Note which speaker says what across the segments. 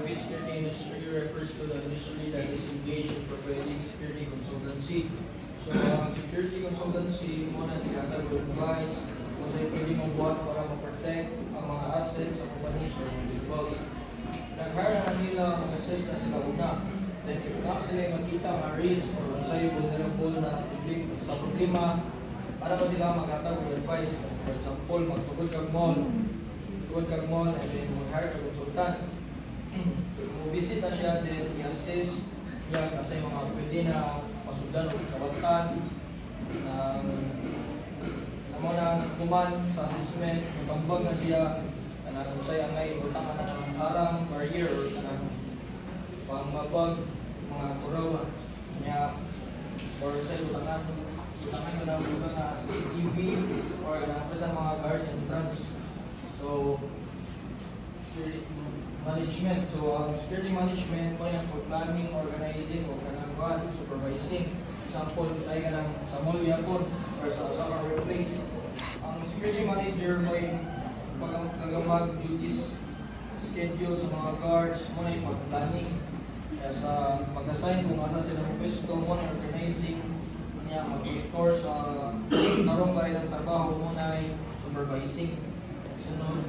Speaker 1: private security industry refers to the industry that is engaged in providing security consultancy. So, ang security consultancy, muna tinatag o advice kung sa'yo pwede mong buhat para ma-protect ang mga assets sa companies or individuals. Nag-hire na nila mag-assess na sila una. Then, if na sila makita ang risk or kung sa'yo vulnerable na sa problema, para ba sila mag-hatag o advice? For example, magtugod kang mall, and then mag-hire ka consultant. Visit na siya, then i-assess niya kasi mga pwede na masugdan o kawatan na mo na kuman sa assessment, matambag na siya na kung sa'yo ang ngay utangan na ng harang, barrier, or kanang pangmabag, mga turaw niya, or sa'yo utangan mo na mga CCTV or sa mga guards and drugs. So, security management. So, security management po yung planning, organizing, o kanang supervising. Example, tayo ka ng sa mall yapon or sa summer workplace. Ang security manager mo yung pagkagamag duties schedule sa mga guards, mo na yung pag-planning. Kaya sa pag-assign kung asa sila ng pwesto, mo na yung organizing niya, mag-monitor sa tarong ba ng trabaho, mo na yung supervising. Sunod,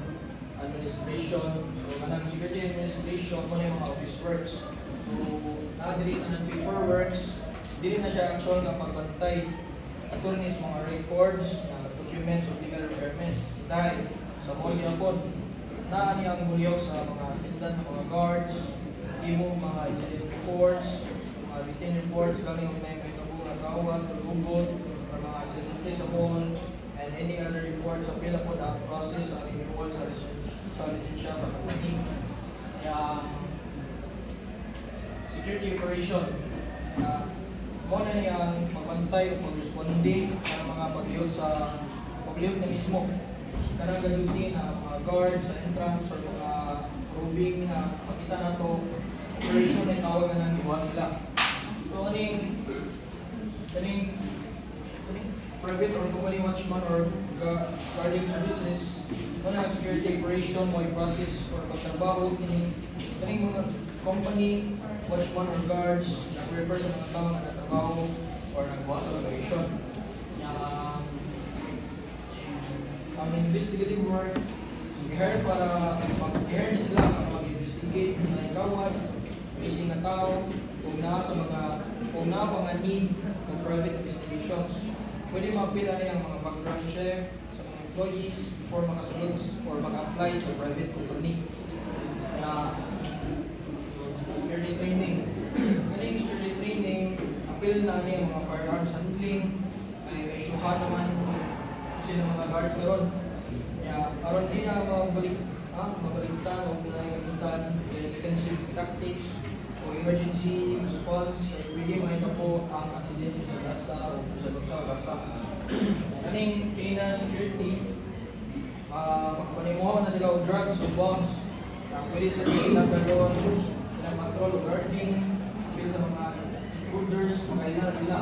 Speaker 1: administration. So, kanang security administration, mo na yung mga office works. So, na-delete na ng paperworks, dili na siya actual na pagbantay attorneys mga records, documents o legal requirements. Dahil sa mall niya po, naani ang mulyaw sa mga attendant sa mga guards, imo mga incident reports, mga written reports, galing ang may tabong na kawag, tugugot, or mga aksidente sa mall, and any other reports sa pila po na process ang renewal sa lisensya sa company. Kaya, security operation, mo na niyang magbantay o mag-responding sa mga pagliyog na mismo. Kanang galutin na mga guards sa entrance or mga probing na makita na ito, operation na tawag na ng iwan nila. So, kaning private or company watchman or guarding services, na security operation mo i-process or pagtrabaho, kaning mga company watchman or guards nag-refer sa mga tao na nagtrabaho or nagbuhat sa operation. Ang investigative work, i-hire para mag-hire na sila para mag-investigate na ikawat, missing na tao, kung na mga need ng private investigations. Pwede mapila na yung mga background check sa mga employees before makasunod or mag-apply sa private company. Security training. Galing security training, appeal na niya mga firearms handling, ay may syuha naman kasi ng mga guards karon. Aron din na mabaligtan o pinagamitan defensive tactics o emergency response, pwede makita po ang aksidente sa gasa o sa gasa. Kaning kainan security, panimuha na sila o drugs o bombs, pwede sa tinagdalon, control o guarding, sa mga holders, magkailan sila.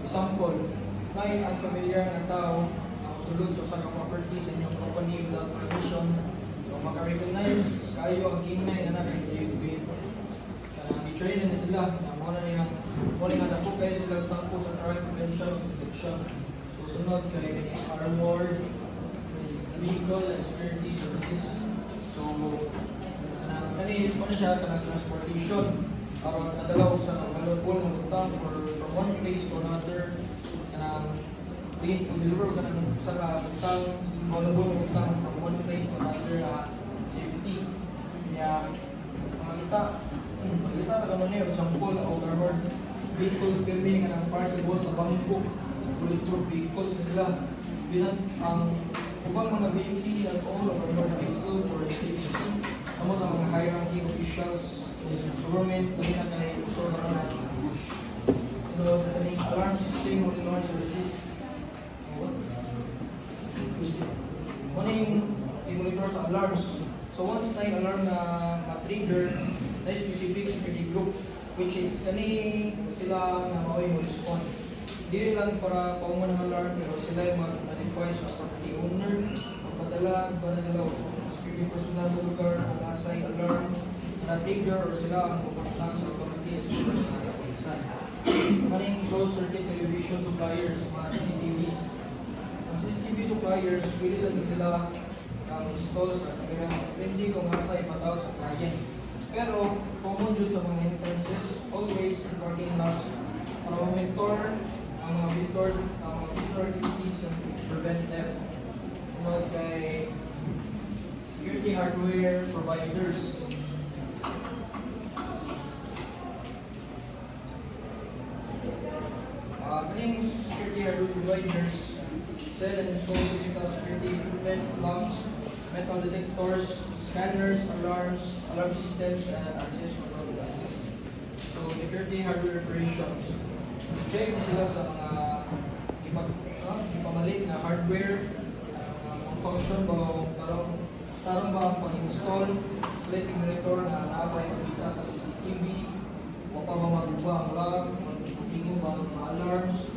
Speaker 1: Example, kahit unfamiliar na tao, sulod sa usang property sa inyong company without permission, so maka-recognize kayo ang kinay na nag-interview. Train na sila, muna nga na po kayo sila tangko sa crime prevention and protection. Susunod kayo ni armored vehicle and security services. So, ano siya, transportation. Aron nadalaw sa valuable na utang from one place to another. Deliver ka ng sa utang, valuable na utang from one place to another safety. Kaya, kita na gano'n niya, example, armored vehicles, pirmi nga ng parts sa bangko, bulletproof vehicles na sila. Bilang ang ubang mga vehicle at all of armored vehicle for safety, amo ng mga high-ranking officials, government, lagi na kayo uso na mga push. Kaning alarm system, all-in-one services. Ano yung monitor sa alarms? So once na yung alarm na ma-trigger, na specific security group, which is sila na maoy mo respond. Hindi lang para pauman ng alarm, pero sila yung mag-notify sa property owner, magpadala para sila security personnel sa lugar, mag-assign alarm, na-trigger or sila ang pupunta sa authorities o sa kapulisan. Maring closed circuit television suppliers, mga CCTVs. Ang CCTV suppliers, pwede sila install sa camera, depende kung asa ipatawag sa client. Pero, common dun sa mga entrances, always in parking lots, para monitor ang mga visitors, ang mga visitor activities and prevent theft. Tungkol kay security hardware providers. Maning security hardware providers sell and install physical security equipment, locks, metal detectors, scanners, alarms, alarm systems, and access control devices. So, security hardware operations. Check na sila sa mga ipamalit na hardware, mga function ba, tarong ba ang pag-install, sila monitor na naabay makita sa CCTV, o pa ba magbuba ang log, tingin ba ang mga alarms.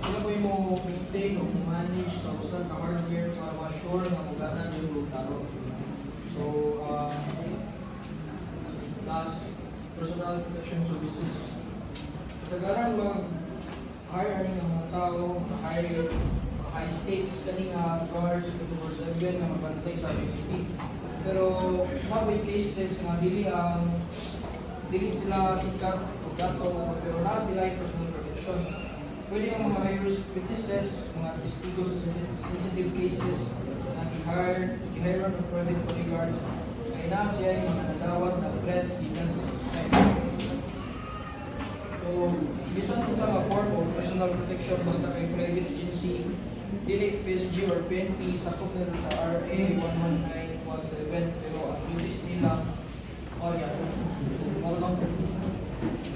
Speaker 1: Sila po yung maintain o manage sa usan na hardware para ma-sure na magana yung tarong. So, last, personal protection services. Kasagaran mag-hire ng mga tao, high stakes, kanina guards, 24/7 na magbantay sa community. Pero, may cases na dili sila sikat o gato, pero na sila yung personal protection. Pwede ang mga high-risk witnesses, mga testigo sa sensitive cases na i-hire ng private bodyguards, ay na siya yung mga nagawad na threats given sa suspect. So, bisan kung sa mga form of personal protection basta kay private agency, dili PSG or PNP, sakop nila sa RA 11917, pero ang duties nila